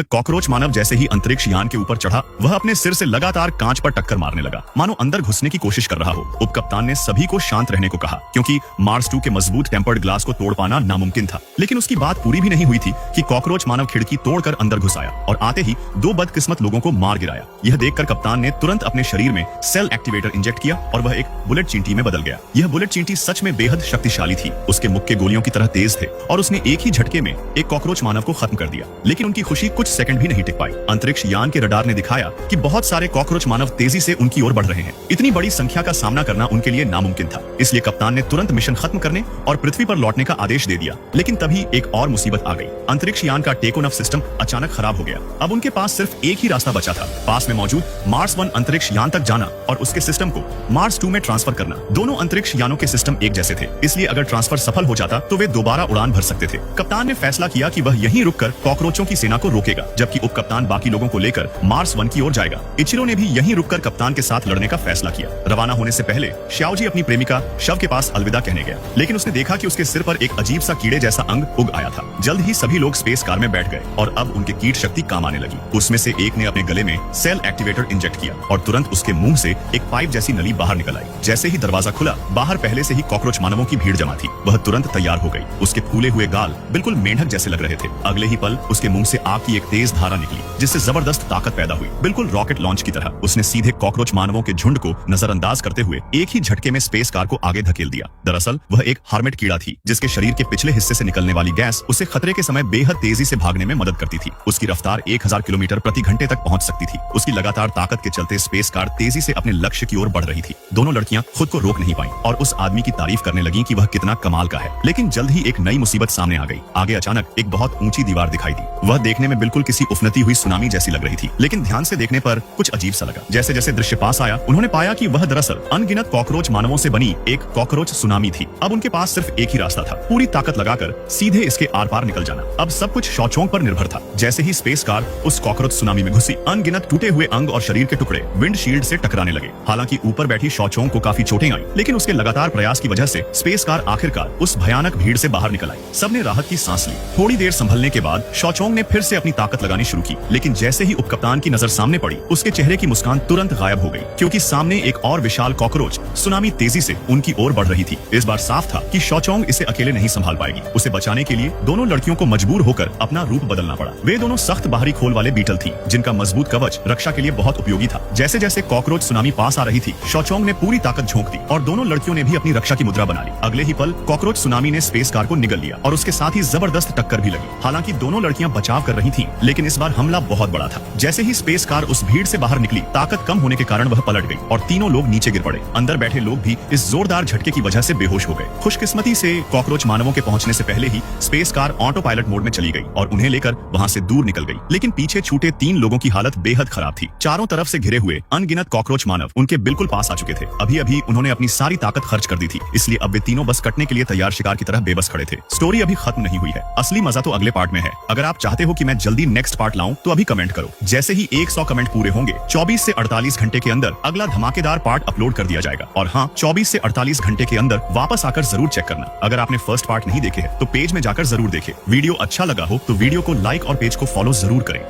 यह कॉकरोच मानव जैसे ही अंतरिक्ष यान के ऊपर चढ़ा, वह अपने सिर से लगातार कांच पर टक्कर मारने लगा, मानो अंदर घुसने की कोशिश कर रहा हो। उपकप्तान ने सभी को शांत रहने को कहा, क्योंकि मार्स 2 के मजबूत टेम्पर्ड ग्लास को तोड़ पाना नामुमकिन था। लेकिन उसकी बात पूरी भी नहीं हुई थी कि कॉकरोच मानव खिड़की तोड़कर अंदर घुस आया और आते ही 2 बदकिस्मत लोगों को मार गिराया। यह देखकर कप्तान ने तुरंत अपने शरीर में सेल एक्टिवेटर इंजेक्ट किया और वह एक बुलेट चींटी में बदल गया। यह बुलेट चींटी सच में बेहद शक्तिशाली थी। उसके मुक्के गोलियों की तरह तेज थे और उसने एक ही झटके में एक कॉकरोच मानव को खत्म कर दिया। लेकिन उनकी खुशी कुछ सेकंड भी नहीं टिक पाई। अंतरिक्ष यान के रडार ने दिखाया कि बहुत सारे कॉकरोच मानव तेजी से उनकी ओर बढ़ रहे हैं। इतनी बड़ी संख्या का सामना करना उनके लिए नामुमकिन था। इसलिए कप्तान ने तुरंत मिशन खत्म करने और पृथ्वी पर लौटने का आदेश दे दिया। लेकिन तभी एक और मुसीबत आ गई। अंतरिक्ष यान का टेक ऑफ सिस्टम अचानक खराब हो गया। अब उनके पास सिर्फ एक ही रास्ता बचा था, पास में मौजूद मार्स 1 अंतरिक्ष यान तक जाना और उसके सिस्टम को मार्स 2 में ट्रांसफर करना। दोनों अंतरिक्ष यानों के सिस्टम एक जैसे थे, इसलिए अगर ट्रांसफर सफल हो जाता तो वे दोबारा उड़ान भर सकते थे। कप्तान ने फैसला किया कि वह यहीं रुककर कॉकरोचों की सेना को रोकेगा, जबकि उपकप्तान बाकी लोगों को लेकर मार्स 1 की ओर जाएगा। इचिरो ने भी यहीं रुककर कप्तान के साथ लड़ने का फैसला किया। रवाना होने से पहले श्याओजी अपनी प्रेमिका शव के पास अलविदा कहने गया, लेकिन उसने देखा कि उसके सिर पर एक अजीब सा कीड़े जैसा अंग उग आया था। जल्द ही सभी लोग स्पेस कार में बैठ गए और अब उनके कीट शक्ति काम आने लगी। उसमें से एक ने अपने गले में सेल एक्टिवेटर इंजेक्ट किया और तुरंत उसके मुंह से एक पाइप जैसी नली बाहर निकल आई। जैसे ही दरवाजा खुला, बाहर पहले से ही कॉकरोच मानवों की भीड़ जमा थी। वह तुरंत तैयार हो गई। उसके फूले हुए गाल बिल्कुल मेंढक जैसे लग रहे थे। अगले ही पल उसके मुंह से आग की एक तेज धारा निकली, जिससे जबरदस्त ताकत पैदा हुई, बिल्कुल रॉकेट लॉन्च की तरह। उसने सीधे कॉकरोच मानवों के झुंड को नजरअंदाज करते हुए एक ही झटके में स्पेस कार को आगे धकेल दिया। दरअसल वह एक हार्मेट कीड़ा थी, जिसके शरीर के पिछले हिस्से से निकलने वाली गैस उसे खतरे के समय बेहद तेजी से भागने में मदद करती थी। उसकी रफ्तार 1000 किलोमीटर प्रति घंटे तक पहुंच सकती थी। उसकी लगातार ताकत के चलते स्पेस कार तेजी से अपने लक्ष्य की ओर बढ़ रही थी। दोनों लड़कियां खुद को रोक नहीं पाईं और उस आदमी की तारीफ करने लगीं कि वह कितना कमाल का है। लेकिन जल्द ही एक नई मुसीबत सामने आ गई। आगे अचानक एक बहुत ऊंची दीवार दिखाई दी। वह देखने में बिल्कुल किसी उफनती हुई सुनामी जैसी लग रही थी, लेकिन ध्यान से देखने पर कुछ अजीब सा लगा। जैसे जैसे दृश्य पास आया, उन्होंने पाया कि वह दरअसल अनगिनत कॉकरोच मानवों से बनी एक कॉकरोच सुनामी थी। अब उनके पास सिर्फ एक ही रास्ता था, पूरी ताकत लगाकर सीधे इसके आर पार निकल जाना। अब सब कुछ शौचोंग पर निर्भर था। जैसे ही स्पेस कार उस कॉकरोच सुनामी में घुसी, अनगिनत टूटे हुए अंग और शरीर के टुकड़े विंडशील्ड से टकराने लगे। हालांकि ऊपर बैठी शौचोंग को काफी चोटें आई, लेकिन उसके लगातार प्रयास की वजह से स्पेस कार आखिरकार उस भयानक भीड़ से बाहर निकल आई। सबने राहत की सांस ली। थोड़ी देर संभलने के बाद शौचोंग ने फिर से अपनी ताकत लगानी शुरू की, लेकिन जैसे ही उपकप्तान की नजर सामने पड़ी, उसके चेहरे की मुस्कान तुरंत गायब हो गई, क्योंकि सामने एक और विशाल कॉकरोच सुनामी तेजी से उनकी ओर बढ़ रही थी। इस बार साफ था कि शौचोंग इसे अकेले नहीं संभाल पाएगी। उसे बचाने के लिए दोनों लड़कियों को मजबूर होकर अपना रूप बदलना पड़ा। वे दोनों सख्त बाहरी खोल वाले बीटल थी, जिनका मजबूत कवच रक्षा के लिए बहुत उपयोगी था। जैसे जैसे कॉकरोच सुनामी पास आ रही थी, शौचोंग ने पूरी ताकत झोंक दी और दोनों लड़कियों ने भी अपनी रक्षा की मुद्रा बना ली। अगले ही पल कॉकरोच सुनामी ने स्पेस कार को निगल लिया और उसके साथ ही जबरदस्त टक्कर भी लगी। हालांकि दोनों लड़कियां बचाव कर रही थीं, लेकिन इस बार हमला बहुत बड़ा था। जैसे ही स्पेस कार उस भीड़ से बाहर निकली, ताकत कम होने के कारण वह पलट गई और तीनों लोग नीचे गिर पड़े। अंदर बैठे लोग भी इस जोरदार झटके की वजह से बेहोश हो गए। खुशकिस्मती से कॉकरोच मानवों के पहुंचने से पहले ही space car autopilot mode में चली गई और उन्हें लेकर वहां से दूर निकल गई। लेकिन पीछे छूटे 3 लोगों की हालत बेहद खराब थी। चारों तरफ से घिरे हुए अनगिनत कॉकरोच मानव उनके बिल्कुल पास आ चुके थे। अभी अभी उन्होंने अपनी सारी ताकत खर्च कर दी थी, इसलिए अब वे तीनों बस कटने के लिए तैयार शिकार की तरह बेबस खड़े थे। स्टोरी अभी खत्म नहीं हुई है, असली मजा तो अगले पार्ट में है। अगर आप चाहते हो कि मैं जल्दी नेक्स्ट पार्ट लाऊं तो अभी कमेंट करो। जैसे ही 100 कमेंट पूरे होंगे, 24 से 48 घंटे के अंदर अगला धमाकेदार पार्ट अपलोड कर दिया जाएगा। और हाँ, 24 से 48 घंटे के अंदर वापस आकर जरूर चेक करना। अगर आपने फर्स्ट पार्ट नहीं देखे हैं तो पेज में जाकर जरूर देखें। वीडियो अच्छा लगा हो तो वीडियो को लाइक और पेज को फॉलो जरूर करें।